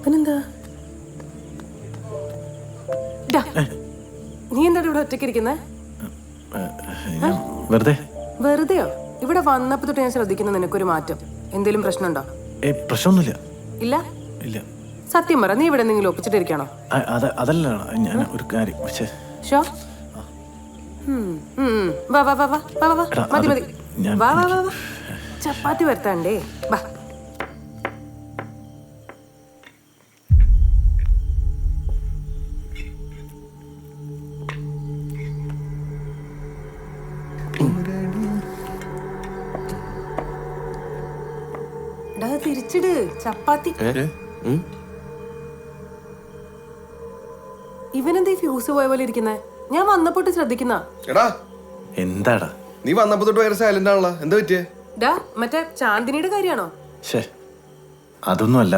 പിന്നെന്താ? നീ എന്താ ഇവിടെ ഒറ്റയ്ക്ക് ഇരിക്കുന്നേ? വെറുതെയോ? ഇവിടെ വന്നപ്പോ തൊട്ട് ഞാൻ ശ്രദ്ധിക്കുന്ന നിനക്കൊരു മാറ്റം. എന്തേലും പ്രശ്നമുണ്ടോ? പ്രശ്നമൊന്നുമില്ല. ഇല്ല ഇല്ല. സത്യം പറ, നീ ഇവിടെ എന്തെങ്കിലും ഒപ്പിച്ചിട്ടിരിക്കണോ? അതല്ല, ഞാൻ ഒരു കാര്യം. ഷോ വാ വാ വാ വാ വാ വാ മതി മതി വാ വാ വാ വാ ചപ്പാത്തി വരുത്താണ്ടേ വാ. തിരിച്ചിട് ചപ്പാത്തി. ഇവനെന്താ ഫ്യൂസ് പോയ പോലെ ഇരിക്കുന്നേ? ഞാൻ വന്നപ്പോട്ട് ശ്രദ്ധിക്കുന്ന. എന്താടാ നീ വന്നപ്പോ തൊട്ട് ഭയങ്കര സൈലന്റ് ആണല്ലോ, എന്താ പറ്റിയേ? മറ്റേ ചാന്ദിനിയുടെ കാര്യാണോ? അതൊന്നും അല്ല.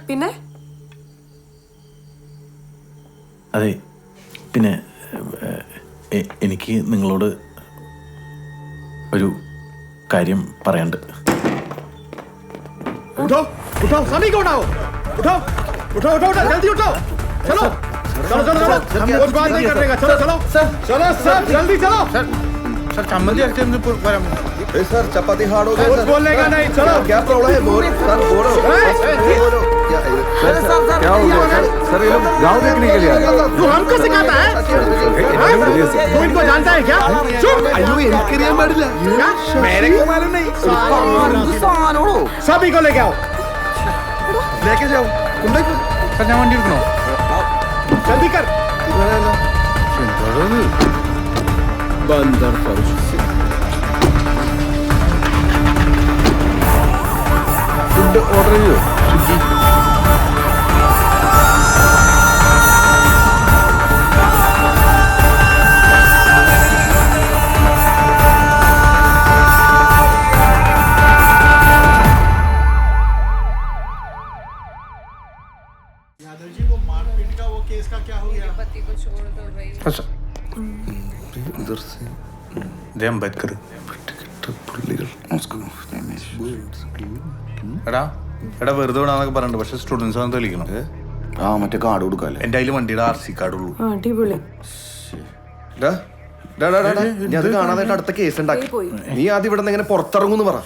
പിന്നെ അതെ, പിന്നെ എനിക്ക് നിങ്ങളോട് ഒരു കാര്യം പറയാനുണ്ട്. उठो उठो सभी को उठाओ, उठो उठो उठो उठो जल्दी उठो, चलो चलो चलो चलो कुछ बात नहीं करेगा, चलो चलो चलो सर जल्दी चलो सर चम्मच ऐसे हमने पूरा ए सर चपाती हार्ड हो गया सर, बोलेगा नहीं, चलो क्या प्रॉब्लम है बोल सर, बोलो बोलो सर क्या हो गया सर? ये लोग गांव देखने के लिए आए। तू हमको सिखाता है? तू इनको जानता है क्या? चुप। अयो इनके लिए मर जा, मेरे को मालूम नहीं। सभी को लेके आओ, लेके जाओ तुम। देखो सर ഞാൻ വണ്ടി എടുക്കണോ? जल्दी कर बंदर फर्श फूड ऑर्डर ചെയ്യോ? സ്വിഗ്ഗി. അംബേദ്കർ എടാ വെറുതെ വിടാന്നൊക്കെ പറഞ്ഞിട്ട്, പക്ഷെ സ്റ്റുഡൻസ് ആണ് തെളിയിക്കണം. മറ്റേ കാർഡ് കൊടുക്കാല്ലേ? എന്റെ കയ്യിൽ വണ്ടിയുടെ RC കാർഡ് ഉള്ളൂ. അടിപൊളി. അത് കാണാനായിട്ട് അടുത്ത കേസ് ഉണ്ടാക്കി. നീ ആദ്യം ഇവിടെ നിന്ന് എങ്ങനെ പുറത്തിറങ്ങുന്നു പറ.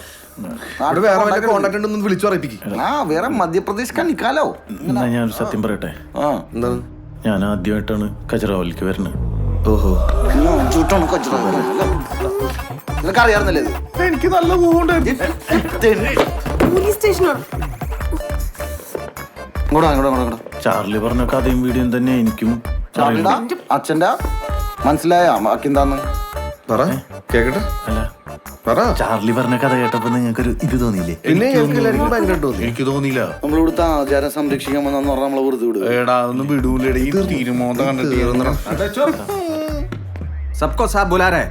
അവിടെ വേറെ വല്ല കോണ്ടാക്ട് ഉണ്ടെന്ന് വിളിച്ചു പറയിപ്പിക്കും. വേറെ മധ്യപ്രദേശ് കണിക്കാലോ. ഞാനൊരു സത്യം പറയട്ടെ, എന്താണ്? ഞാൻ ആദ്യമായിട്ടാണ് ഖജറാവലിക്ക് വരുന്നത്. ഓഹോ, അറിയാറുന്നല്ലേ? എനിക്ക് നല്ല പോകുന്നുണ്ട്. പോലീസ് സ്റ്റേഷനോ? ചാർലി പറഞ്ഞ കഥയും വീഡിയോയും തന്നെ എനിക്കും അച്ഛന്റെ മനസ്സിലായ ബാക്കിന്താന്ന് പറ കേക്കട്ടെ. അല്ല, ചാർലി പറഞ്ഞ കഥ കേട്ടപ്പോ നിങ്ങൾക്കൊരു ഇത് തോന്നിയില്ലേ? പിന്നെ എനിക്ക് തോന്നിയില്ല. നമ്മളിവിടുത്തെ ആചാരം സംരക്ഷിക്കാൻ വന്നു പറഞ്ഞാൽ നമ്മളെ വെറുതെ വിടും. എടാ അതൊന്നും വിടൂലേ, ഈ തീരുമോന്ത കണ്ടിട്ട്. सबको साहब बुला रहे हैं.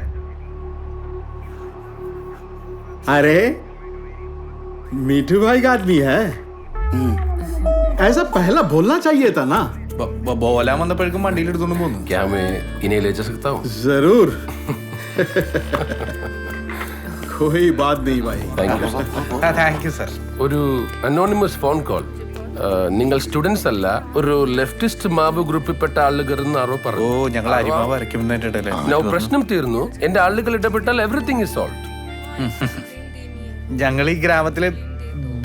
अरे मीठू भाई का आदमी है, ऐसा पहला बोलना चाहिए था ना. ബോലാൻ വന്നപ്പോഴേക്കും വണ്ടിയിൽ എടുത്തോണ്ട് പോന്നു. क्या मैं इन्हें ले जा सकता हूँ? जरूर. कोई बात नहीं भाई. Thank you sir. ഒരു അനോണിമസ് ഫോൺ കോൾ. നിങ്ങൾ സ്റ്റുഡൻസ് അല്ല, ഒരു ലെഫ്റ്റിസ്റ്റ് മാവ് ഗ്രൂപ്പിൽപ്പെട്ട ആളുകൾ ആരോ പറഞ്ഞു. ഞങ്ങൾ അരിമാവ് വരയ്ക്കുന്നതിന്റെ പ്രശ്നം തീർന്നു, എന്റെ ആളുകൾ ഇടപെട്ടാൽ എവറിത്തിങ് ഇസ് സോൾവ്ഡ്. ഞങ്ങൾ ഈ ഗ്രാമത്തിലെ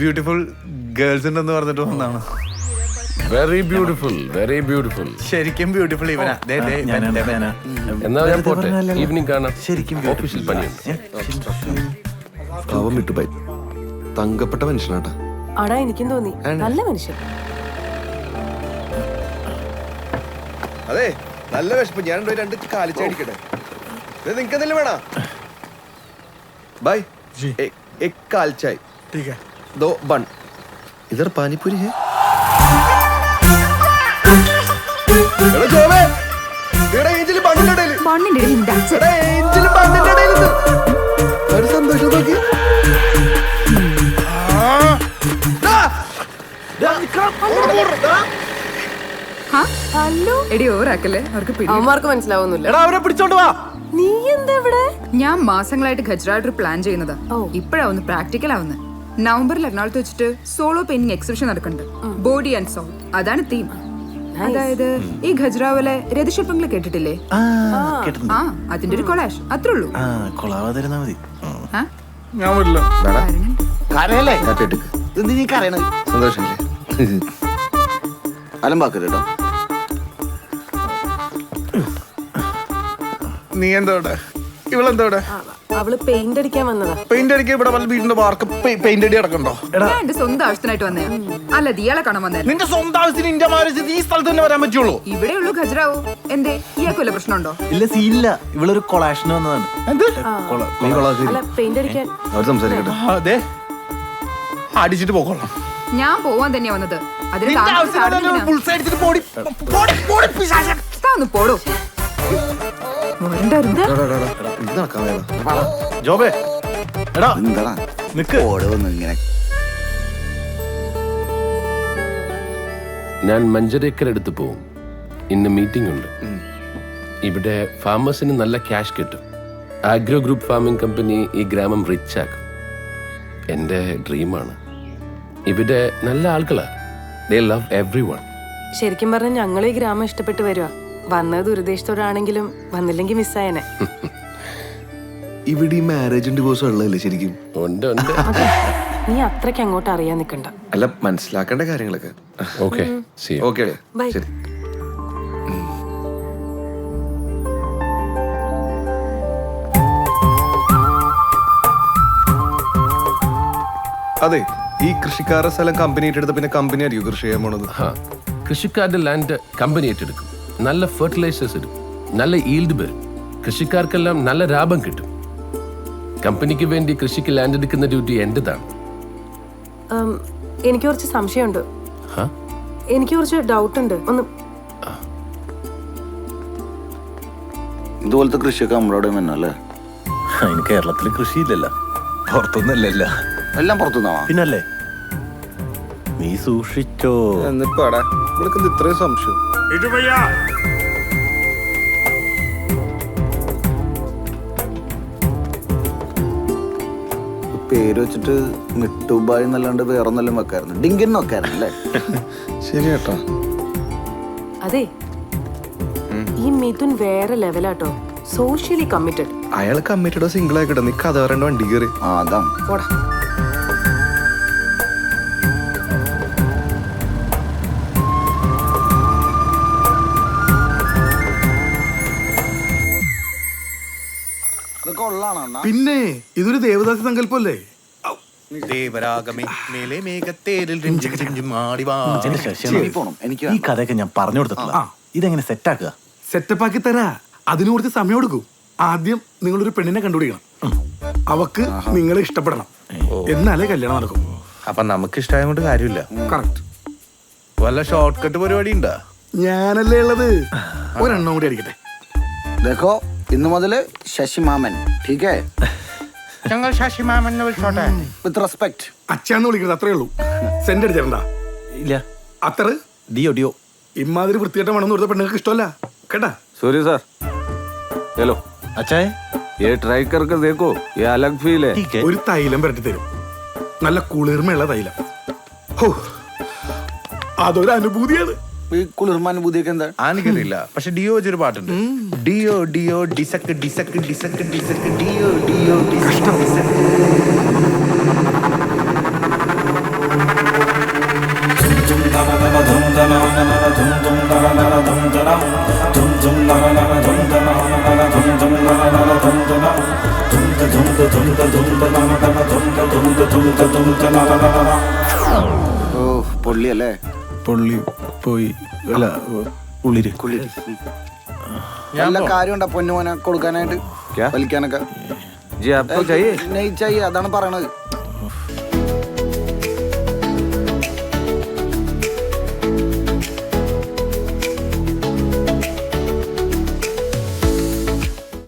ബ്യൂട്ടിഫുൾ ഗേൾസ് ഉണ്ടെന്ന് പറഞ്ഞിട്ട് വന്നാണ്. Very beautiful, very beautiful. ശരിക്കും ബ്യൂട്ടിഫുൾ ഇവനാ. എന്നാ ഞാൻ പോട്ടെ, ഈവനിങ് കാണാം. ശരിക്കും ഓഫീസിൽ പണിയുണ്ട്. പാവം വിട്ടുപോയി, തങ്കപ്പെട്ട മനുഷ്യനാട്ടാ. ആടാ എനിക്കും തോന്നി, നല്ല മനുഷ്യൻ. അതെ നല്ല വിശപ്പ്, ഞാൻ രണ്ട് കാലിച്ചടിക്കട്ടെ. നിങ്ങക്ക് എന്തെങ്കിലും വേണോ? ബൈ एक काल चाय, ठीक है. 2 बन. इधर पानी पूरी है. എടാ ജോവേ, എടാ ഏഞ്ചൽ ബണ്ണിന്റെ ഇടയിൽ. ബണ്ണിന്റെ ഇടയിൽ ഡാൻസ്. എടാ ഏഞ്ചൽ ബണ്ണിന്റെ ഇടയിൽ നിന്ന്. ഒരു സന്തോഷം നോക്കി. അവന്മാർക്ക് മനസ്സിലാവുന്നില്ല. അവരെ പിടിച്ചോണ്ട് വാ. നീ എന്താ ഇവിടെ? ഞാൻ മാസങ്ങളായിട്ട് ഖജറായിട്ട് പ്ലാൻ ചെയ്യുന്നതാ. ഇപ്പഴാ ഒന്ന് പ്രാക്ടിക്കൽ ആവുന്നത്. നവംബറിൽ എറണാകുളത്ത് വെച്ചിട്ട് സോളോ പെയിന്റിംഗ് എക്സിബിഷൻ നടക്കുന്നുണ്ട്. ബോഡി ആൻഡ് സോൾ അതാണ് തീം. അതായത് ഈ ഖജുറാവോലെ രഥശില്പങ്ങൾ കേട്ടിട്ടില്ലേ? ആ അതിന്റെ ഒരു കൊളാഷ് അത്രേ ഉള്ളൂ. ആ? ഞാൻ വരില്ല. കരയല്ലേ എന്ത് നീ കരയണത്? സന്തോഷമില്ലേ? അലമ്പാക്കരുത് കേട്ടോ. നീ എന്താ ഇവിടെ? ഇവളെന്താ ഇവിടെ? അവള് പെയിന്റ് അടിക്കാൻ വന്നതാ. പെയിന്റ് അടിക്കാൻ ഇവിടെ വല്ല വീടിന്റെ വാർക്ക് പെയിന്റ് അടി അടക്കണ്ടോ? ഞാൻ എന്റെ സ്വന്തം ആവശ്യത്തിനായിട്ട് വന്നയാ. അല്ല ഇയാളെ കാണാൻ വന്നേ. നിന്റെ സ്വന്തം ആവശ്യത്തിന് ഇന്ത്യ മാരേജ് ഈ സ്ഥലത്ത് തന്നെ വരാൻ പറ്റുള്ളൂ. ഇവിടെ ഉള്ളൂ ഖജുറാവോ. എന്തേ ഇയാൾക്ക് വല്ല പ്രശ്നമുണ്ടോ? ഇല്ല സീനില്ല, ഇവളൊരു കൊളാഷന് വന്നതാണ്. അല്ല പെയിന്റ് അടിക്കാൻ. അവർ സംസാരിക്കട്ടെ. അതെ, അടിച്ചിട്ട് പോകോളാം. ഞാൻ പോവാൻ തന്നെയാ വന്നത്. അതിന് താന്ന് പോടോ. വരണ്ടായിരുന്നു. ജോബേ എടാ എന്താടാ നിക്ക്. ഓടുവന്ന് ഇങ്ങനെ ഞാൻ മഞ്ചരേക്കരടുത്ത് പോവും. ഇന്ന് മീറ്റിംഗ് ഉണ്ട്. ഇവിടെ ഫാമേഴ്സിന് നല്ല ക്യാഷ് കിട്ടും. ആഗ്രോ ഗ്രൂപ്പ് ഫാമിംഗ് കമ്പനി ഈ ഗ്രാമം റിച്ച് ആക്കും. എൻ്റെ ഡ്രീമാണ്. ഇവിടെ നല്ല ആളുകളാ. They love everyone. ശരിക്കും പറഞ്ഞ ഞങ്ങൾ ഈ ഗ്രാമം ഇഷ്ടപ്പെട്ട് വരുവാ. വന്നത് ദുരുദ്ദേശത്തോടാണെങ്കിലും വന്നില്ലെങ്കിൽ മിസ്സായനെ. ഇവിടെ ഈ മാരേജും ഡിവോഴ്സും ഉള്ളതല്ലേ ശരിക്കും? ഉണ്ട് ഉണ്ട്. നീ അത്രയ്ക്ക് അങ്ങോട്ട് അറിയാൻ നിക്കണ്ട. അല്ല, മനസ്സിലാക്കേണ്ട കാര്യങ്ങളൊക്കെ. Okay okay, bye. ശരി. അതെ, ഈ കൃഷിക്കാരുടെ സ്ഥലം കമ്പനി ഏറ്റെടുത്ത പിന്നെ കമ്പനി ആയിരിക്കും കൃഷി ചെയ്യാൻ പോണത്. കൃഷിക്കാരുടെ ലാൻഡ് കമ്പനി ഏറ്റെടുക്കും. നല്ല ഫെർട്ടിലൈസേഴ്സ് ഇടും. നല്ല ഈൽഡ് വരും. കൃഷിക്കാർക്കെല്ലാം നല്ല ലാഭം കിട്ടും. കമ്പനിക്ക് വേണ്ടി കൃഷിക്ക് ലാൻഡ് എടുക്കുന്ന ഡ്യൂട്ടി എന്റേതാണ്. എനിക്ക് കുറച്ച് സംശയമുണ്ട്. എനിക്ക് കുറച്ച് ഡൗട്ട് ഉണ്ട്. ഒന്ന് ഇതുപോലത്തെ കൃഷിയൊക്കെ നമ്മളോട് തന്നെയല്ലേ? അതിന് കേരളത്തിൽ കൃഷിയില്ലല്ലോ. പുറത്തൊന്നല്ലല്ല, എല്ലാം പുറത്തുനിന്നാവാ. പിന്നല്ലേ? നീ സൂക്ഷിച്ചോ. എന്നിപ്പാടാ ഇവിടെ ഇത്രയും സംശയം. പേര് വെച്ചിട്ട് മിട്ടുബായ് എന്നല്ലാണ്ട് വേറെ ഒന്നെല്ലാം വെക്കായിരുന്നു. ഡിങ്കിൻ വെക്കായിരുന്നല്ലേ? ശരി കേട്ടോ. അതെ, ഈ മിഥുൻ വേറെ ലെവലാട്ടോ. Socially committed. അയാൾ കമ്മിറ്റഡോ സിംഗിൾ ആയിക്കോട്ടെ. നീ കഥ പറയേണ്ട വണ്ടി കയറി. അതാണ്. പോടാ. ഇതൊക്കെ ഉള്ളതാണോ അണ്ണാ? പിന്നെ ഇതൊരു ദേവദാസ സങ്കല്പല്ലേ? ഇതിന്റെ ശശിയാണ്. ശരി, പോണം. എനിക്ക് ഈ കഥയൊക്കെ ഞാൻ പറഞ്ഞു കൊടുത്തിട്ടില്ല. ഇതെങ്ങനെ സെറ്റാക്കുക? സെറ്റപ്പാക്കി തരാ. അതിന് കുറച്ച് സമയം എടുക്കും. ആദ്യം നിങ്ങളൊരു പെണ്ണിനെ കണ്ടുപിടിക്കണം. അവക്ക് നിങ്ങളെ ഇഷ്ടപ്പെടണം. എന്നാലേ കല്യാണം നടക്കും. അപ്പൊ നമുക്ക് ഇഷ്ടമായ കൊണ്ട് കാര്യമില്ല. കറക്റ്റ്. വല്ല ഷോർട്ട് കട്ട് പരിപാടി ഉണ്ടാ? ഞാനല്ലേ ഉള്ളത്. ഒരെണ്ണം കൂടി അടിക്കട്ടെ. देखो ഇന്ന് മുതല് ശശി മാമൻ. ठीक है? ഞങ്ങൾ ശശി മാമൻ എന്ന് വിളിച്ചോട്ടെ. With respect. അച്ഛന്ന് വിളിക്കുന്നത് അത്രേ ഉള്ളൂ. സെന്റ് അടിച്ചിട്ടുണ്ടാ? ഇല്ല. അത്ര ഡിയോ ഡിയോ. ഇമാതിരി വൃത്തികെട്ട മണം കൊടുത്ത പെണ്ണുങ്ങൾക്ക് ഇഷ്ടമല്ല കേട്ടാ. सॉरी सर, हेलो, അച്ഛാ ये ट्राई करके देखो, ये अलग फील है. ഒരു തൈലം പുരട്ടി തരും. നല്ല കുളിർമയുള്ള തൈലം. ഹോ, അതൊരു അനുഭൂതിയാണ്. ഈ കുളിർമാനുഭൂതിയൊക്കെ എന്താ? എനിക്കറിയില്ല, പക്ഷെ ഡിയോ വെച്ചൊരു പാട്ടുണ്ട്. ഡിയോ ഡിയോ ഡിസക്ക് ഡിസക്ക് ഡിസക്ക് ഡിസക്ക് ഡിയോ ഡിയോ ഡിസക്ക് ഡിസക്ക്. ഓ പൊള്ളിയല്ലേ? പൊള്ളി പോയി. അല്ല ഉള്ളിര്. നല്ല കാര്യമുണ്ടാ പൊന്നുമോനെ കൊടുക്കാനായിട്ട്, വലിക്കാനൊക്കെ? जी आपको चाहिए? നെയ് ചായ, അതാണ് പറയണത്.